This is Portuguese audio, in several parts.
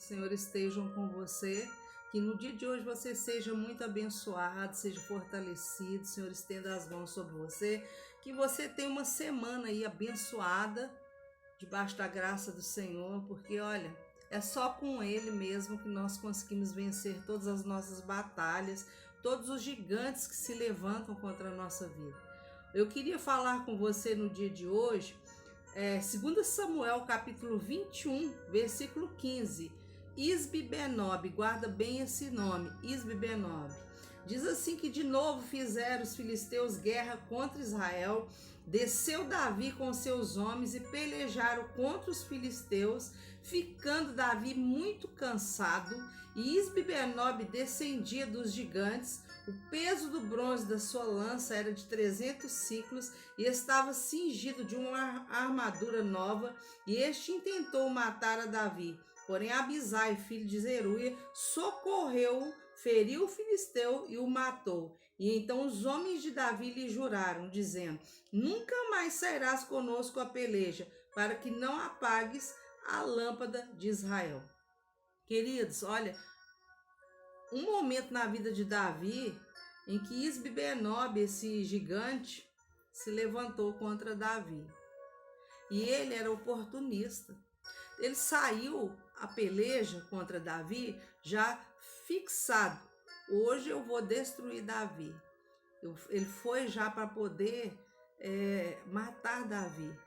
Senhor estejam com você, que no dia de hoje você seja muito abençoado, seja fortalecido, Senhor estenda as mãos sobre você, que você tenha uma semana aí abençoada, debaixo da graça do Senhor, porque olha, é só com Ele mesmo que nós conseguimos vencer todas as nossas batalhas, todos os gigantes que se levantam contra a nossa vida. Eu queria falar com você no dia de hoje, 2 Samuel capítulo 21, versículo 15. Isbi-Benob, guarda bem esse nome, Isbi-Benob. Diz assim que de novo fizeram os filisteus guerra contra Israel, desceu Davi com seus homens e pelejaram contra os filisteus, ficando Davi muito cansado, e Isbi-Benob descendia dos gigantes. O peso do bronze da sua lança era de 300 siclos e estava cingido de uma armadura nova, e este intentou matar a Davi. Porém Abisai, filho de Zeruia, socorreu-o, feriu o filisteu e o matou. E então os homens de Davi lhe juraram, dizendo: nunca mais sairás conosco a peleja, para que não apagues a lâmpada de Israel. Queridos, olha, um momento na vida de Davi em que Isbi-Benob, esse gigante, se levantou contra Davi. E ele era oportunista. Ele saiu a peleja contra Davi já fixado. Hoje eu vou destruir Davi. Ele foi já para poder matar Davi.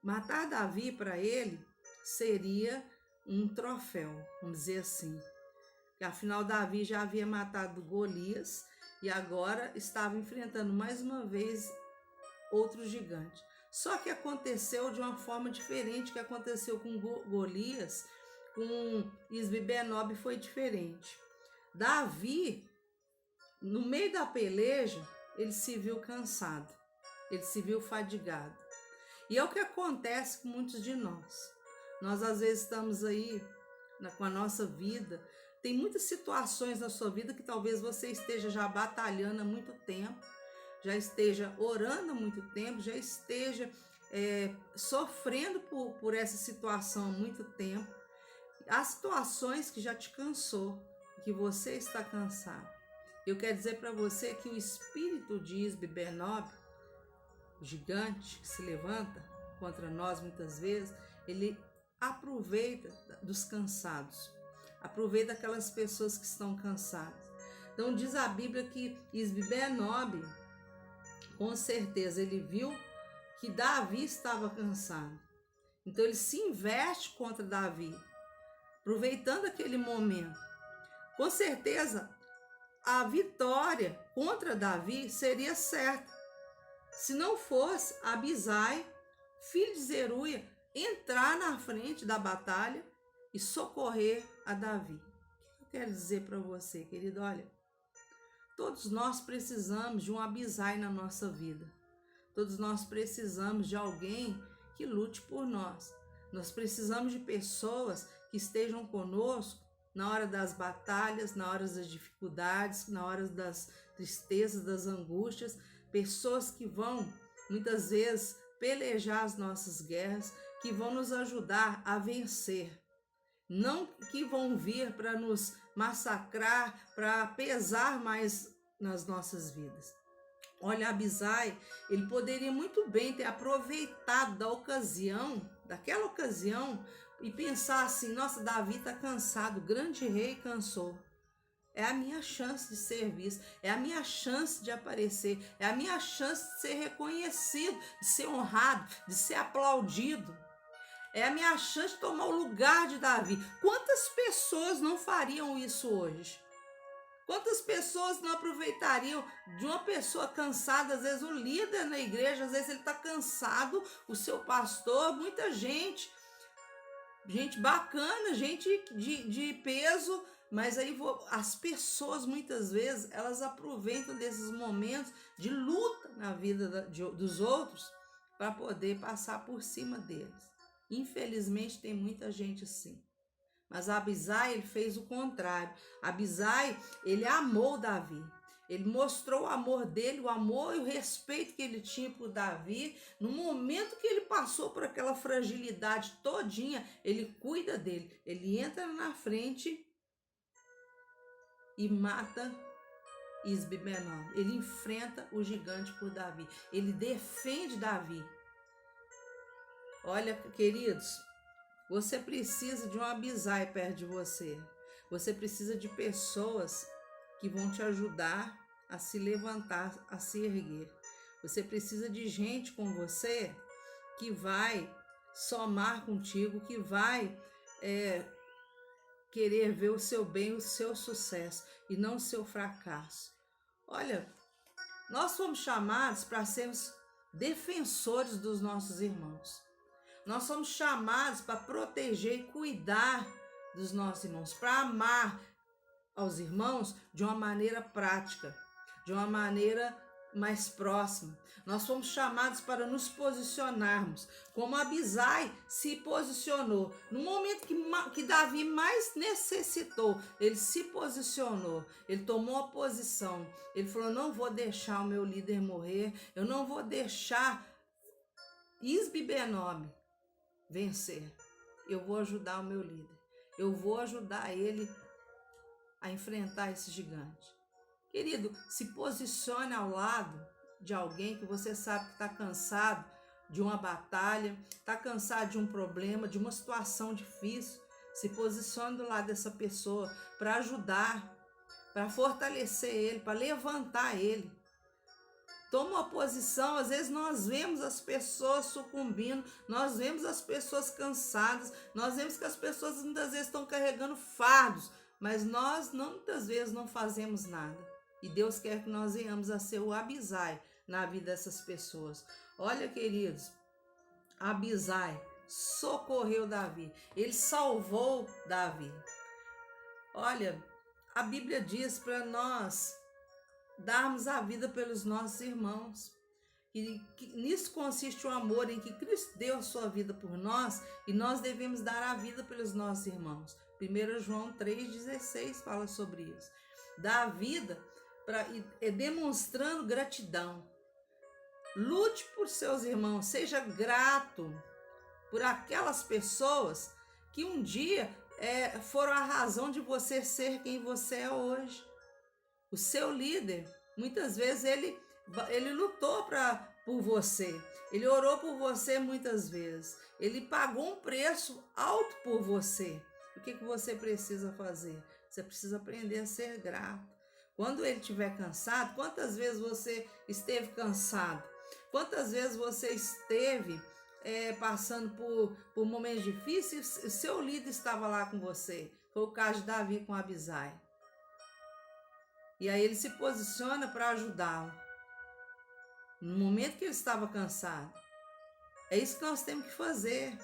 Matar Davi para ele seria um troféu, vamos dizer assim. E afinal Davi já havia matado Golias e agora estava enfrentando mais uma vez outro gigante. Só que aconteceu de uma forma diferente, que aconteceu com Golias, com Isbi-Benob foi diferente. Davi, no meio da peleja, ele se viu cansado, ele se viu fadigado. E é o que acontece com muitos de nós. Nós às vezes estamos aí com a nossa vida, tem muitas situações na sua vida que talvez você esteja já batalhando há muito tempo, já esteja orando há muito tempo, já esteja sofrendo por essa situação há muito tempo. Há situações que já te cansou, que você está cansado. Eu quero dizer para você que o espírito de Isbi-Benob, o gigante que se levanta contra nós muitas vezes, ele aproveita dos cansados, aproveita aquelas pessoas que estão cansadas. Então diz a Bíblia que Isbi-Benob, com certeza, ele viu que Davi estava cansado. Então ele se investe contra Davi, aproveitando aquele momento. Com certeza, a vitória contra Davi seria certa, se não fosse Abisai, filho de Zeruia, entrar na frente da batalha e socorrer a Davi. O que eu quero dizer para você, querido? Olha, todos nós precisamos de um Abisai na nossa vida. Todos nós precisamos de alguém que lute por nós. Nós precisamos de pessoas que estejam conosco na hora das batalhas, na hora das dificuldades, na hora das tristezas, das angústias. Pessoas que vão, muitas vezes, pelejar as nossas guerras, que vão nos ajudar a vencer. Não que vão vir para nos massacrar, para pesar mais nas nossas vidas. Olha, Abisai, ele poderia muito bem ter aproveitado daquela ocasião, e pensar assim: nossa, Davi está cansado, o grande rei cansou. É a minha chance de ser visto, é a minha chance de aparecer, é a minha chance de ser reconhecido, de ser honrado, de ser aplaudido. É a minha chance de tomar o lugar de Davi. Quantas pessoas não fariam isso hoje? Quantas pessoas não aproveitariam de uma pessoa cansada? Às vezes o líder na igreja, às vezes ele está cansado, o seu pastor, muita gente bacana, gente de peso, mas aí as pessoas muitas vezes elas aproveitam desses momentos de luta na vida dos outros para poder passar por cima deles. Infelizmente tem muita gente assim. Mas Abisai, ele fez o contrário. Abisai, ele amou Davi. Ele mostrou o amor dele, o amor e o respeito que ele tinha por Davi. No momento que ele passou por aquela fragilidade todinha, ele cuida dele. Ele entra na frente e mata Isbi-Benob. Ele enfrenta o gigante por Davi. Ele defende Davi. Olha, queridos, você precisa de um Abisai perto de você. Você precisa de pessoas que vão te ajudar a se levantar, a se erguer. Você precisa de gente com você que vai somar contigo, que vai querer ver o seu bem, o seu sucesso e não o seu fracasso. Olha, nós fomos chamados para sermos defensores dos nossos irmãos. Nós somos chamados para proteger e cuidar dos nossos irmãos, para amar aos irmãos de uma maneira prática, de uma maneira mais próxima. Nós fomos chamados para nos posicionarmos, como Abisai se posicionou. No momento que Davi mais necessitou, ele se posicionou, ele tomou a posição. Ele falou: não vou deixar o meu líder morrer, eu não vou deixar Isbi-Benob vencer. Eu vou ajudar o meu líder, eu vou ajudar ele a enfrentar esse gigante. Querido, se posicione ao lado de alguém que você sabe que está cansado de uma batalha, está cansado de um problema, de uma situação difícil. Se posicione do lado dessa pessoa para ajudar, para fortalecer ele, para levantar ele. Toma uma posição. Às vezes nós vemos as pessoas sucumbindo, nós vemos as pessoas cansadas, nós vemos que as pessoas muitas vezes estão carregando fardos, mas nós muitas vezes não fazemos nada. E Deus quer que nós venhamos a ser o Abisai na vida dessas pessoas. Olha, queridos, Abisai socorreu Davi, ele salvou Davi. Olha, a Bíblia diz para nós darmos a vida pelos nossos irmãos. E nisso consiste o amor, em que Cristo deu a sua vida por nós e nós devemos dar a vida pelos nossos irmãos. 1 João 3,16 fala sobre isso. Dar a vida demonstrando gratidão. Lute por seus irmãos, seja grato por aquelas pessoas que um dia foram a razão de você ser quem você é hoje. O seu líder, muitas vezes, ele lutou por você, ele orou por você muitas vezes, ele pagou um preço alto por você. O que você precisa fazer? Você precisa aprender a ser grato. Quando ele estiver cansado, quantas vezes você esteve cansado? Quantas vezes você esteve passando por momentos difíceis, seu líder estava lá com você? Foi o caso de Davi com Abisai. E aí ele se posiciona para ajudá-lo. No momento que ele estava cansado. É isso que nós temos que fazer.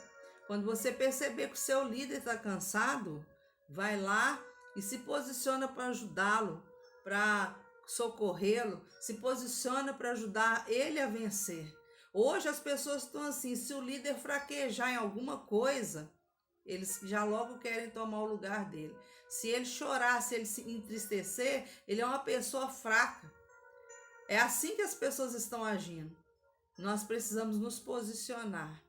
Quando você perceber que o seu líder está cansado, vai lá e se posiciona para ajudá-lo, para socorrê-lo, se posiciona para ajudar ele a vencer. Hoje as pessoas estão assim, se o líder fraquejar em alguma coisa, eles já logo querem tomar o lugar dele. Se ele chorar, se ele se entristecer, ele é uma pessoa fraca. É assim que as pessoas estão agindo. Nós precisamos nos posicionar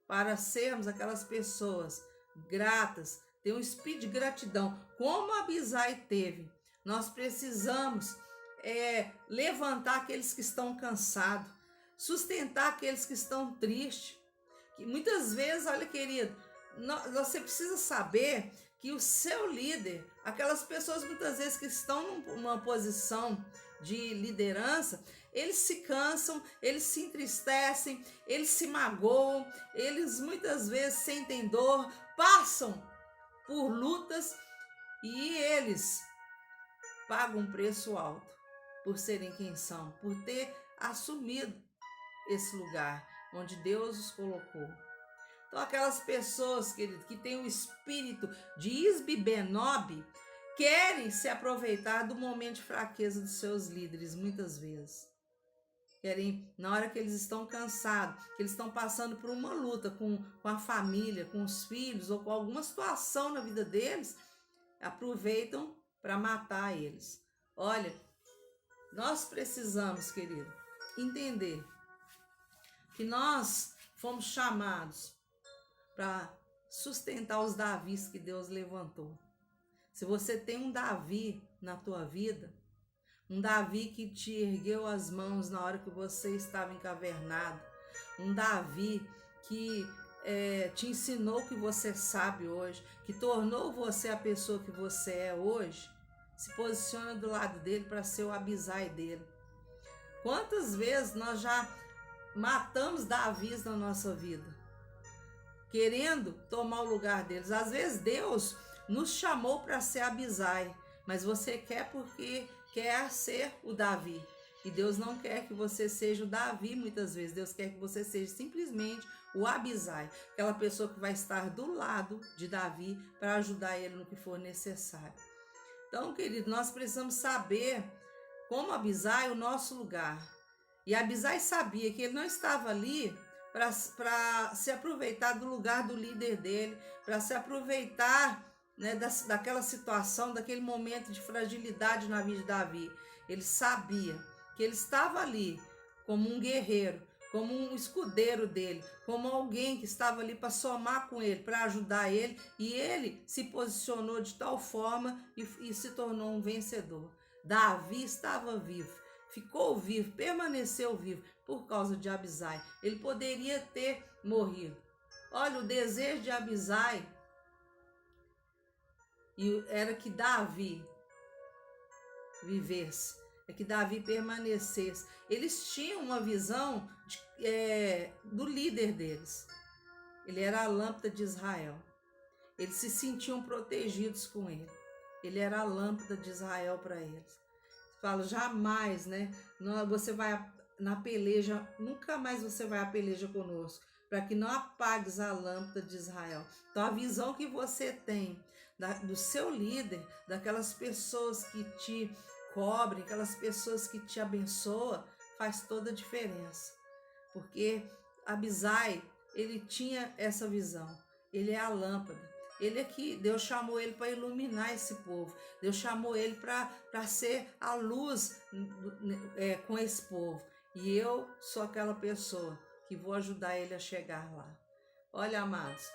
para sermos aquelas pessoas gratas, ter um espírito de gratidão, como Abisai teve. Nós precisamos levantar aqueles que estão cansados, sustentar aqueles que estão tristes. Que muitas vezes, olha, querido, você precisa saber que o seu líder, aquelas pessoas muitas vezes que estão numa posição de liderança, eles se cansam, eles se entristecem, eles se magoam, eles muitas vezes sentem dor, passam por lutas e eles pagam um preço alto por serem quem são, por ter assumido esse lugar onde Deus os colocou. Então, aquelas pessoas, querido, que têm o espírito de Isbi-Benob, querem se aproveitar do momento de fraqueza dos seus líderes, muitas vezes. Querem, na hora que eles estão cansados, que eles estão passando por uma luta com a família, com os filhos, ou com alguma situação na vida deles, aproveitam para matar eles. Olha, Nós precisamos, querido, entender que nós fomos chamados para sustentar os Davis que Deus levantou. Se você tem um Davi na tua vida, um Davi que te ergueu as mãos na hora que você estava encavernado, um Davi que te ensinou o que você sabe hoje, que tornou você a pessoa que você é hoje, se posiciona do lado dele para ser o Abisai dele. Quantas vezes nós já matamos Davis na nossa vida, querendo tomar o lugar deles? Às vezes Deus nos chamou para ser Abisai, mas você quer porque quer ser o Davi. E Deus não quer que você seja o Davi muitas vezes. Deus quer que você seja simplesmente o Abisai, aquela pessoa que vai estar do lado de Davi para ajudar ele no que for necessário. Então, querido, nós precisamos saber como Abisai o nosso lugar. E Abisai sabia que ele não estava ali para se aproveitar do lugar do líder dele, para se aproveitar, né, daquela situação, daquele momento de fragilidade na vida de Davi. Ele sabia que ele estava ali como um guerreiro, como um escudeiro dele, como alguém que estava ali para somar com ele, para ajudar ele, e ele se posicionou de tal forma e se tornou um vencedor. Davi estava vivo, ficou vivo, permaneceu vivo por causa de Abisai. Ele poderia ter morrido. Olha, o desejo de Abisai era que Davi vivesse, é que Davi permanecesse. Eles tinham uma visão do líder deles. Ele era a lâmpada de Israel. Eles se sentiam protegidos com ele. Ele era a lâmpada de Israel para eles. Falo, jamais, né? Você vai na peleja, nunca mais você vai à peleja conosco, para que não apagues a lâmpada de Israel. Então a visão que você tem do seu líder, daquelas pessoas que te cobrem, aquelas pessoas que te abençoam, faz toda a diferença. Porque Abisai, ele tinha essa visão. Ele é a lâmpada. Ele aqui, Deus chamou ele para iluminar esse povo. Deus chamou ele para ser a luz com esse povo. E eu sou aquela pessoa que vou ajudar ele a chegar lá. Olha, amados,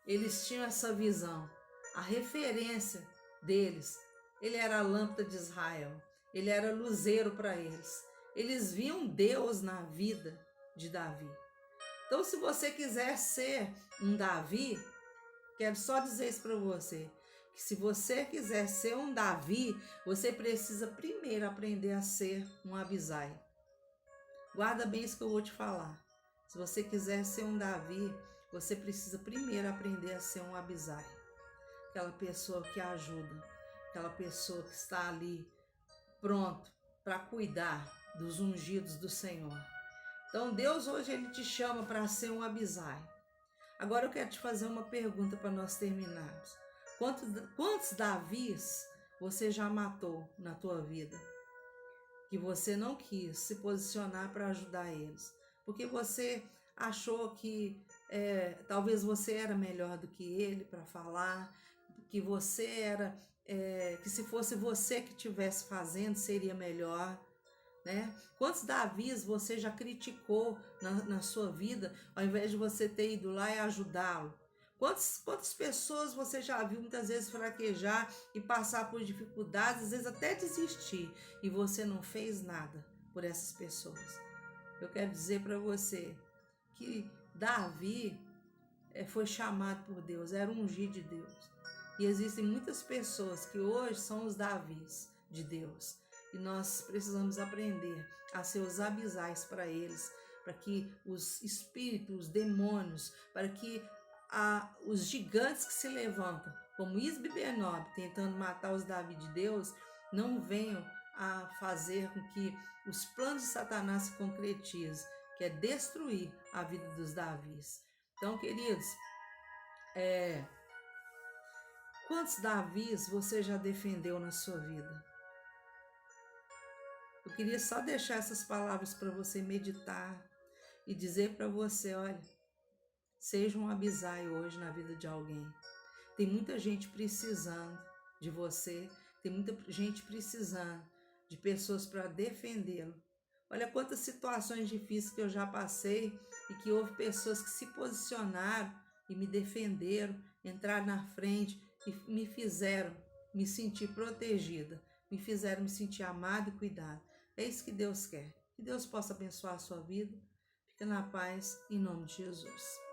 eles tinham essa visão. A referência deles, ele era a lâmpada de Israel. Ele era luzeiro para eles. Eles viam Deus na vida de Davi. Então, se você quiser ser um Davi, quero só dizer isso para você, que se você quiser ser um Davi, você precisa primeiro aprender a ser um Abisai. Guarda bem isso que eu vou te falar. Se você quiser ser um Davi, você precisa primeiro aprender a ser um Abisai. Aquela pessoa que ajuda, aquela pessoa que está ali pronto para cuidar dos ungidos do Senhor. Então Deus hoje ele te chama para ser um Abisai. Agora eu quero te fazer uma pergunta para nós terminarmos. Quantos Davis você já matou na tua vida? Que você não quis se posicionar para ajudar eles. Porque você achou que talvez você era melhor do que ele para falar, que você era, que se fosse você que estivesse fazendo seria melhor. Né? Quantos Davis você já criticou na sua vida, ao invés de você ter ido lá e ajudá-lo? Quantas pessoas você já viu muitas vezes fraquejar e passar por dificuldades, às vezes até desistir, e você não fez nada por essas pessoas? Eu quero dizer para você que Davi foi chamado por Deus, era um ungido de Deus. E existem muitas pessoas que hoje são os Davis de Deus. E nós precisamos aprender a ser os abisais para eles, para que os espíritos, os demônios, para que os gigantes que se levantam, como Isbi Benob, tentando matar os Davi de Deus, não venham a fazer com que os planos de Satanás se concretizem, que é destruir a vida dos Davis. Então, queridos, quantos Davis você já defendeu na sua vida? Eu queria só deixar essas palavras para você meditar e dizer para você, olha, seja um Abisai hoje na vida de alguém. Tem muita gente precisando de você, tem muita gente precisando de pessoas para defendê-lo. Olha quantas situações difíceis que eu já passei e que houve pessoas que se posicionaram e me defenderam, entraram na frente e me fizeram me sentir protegida, me fizeram me sentir amada e cuidada. É isso que Deus quer. Que Deus possa abençoar a sua vida. Fica na paz, em nome de Jesus.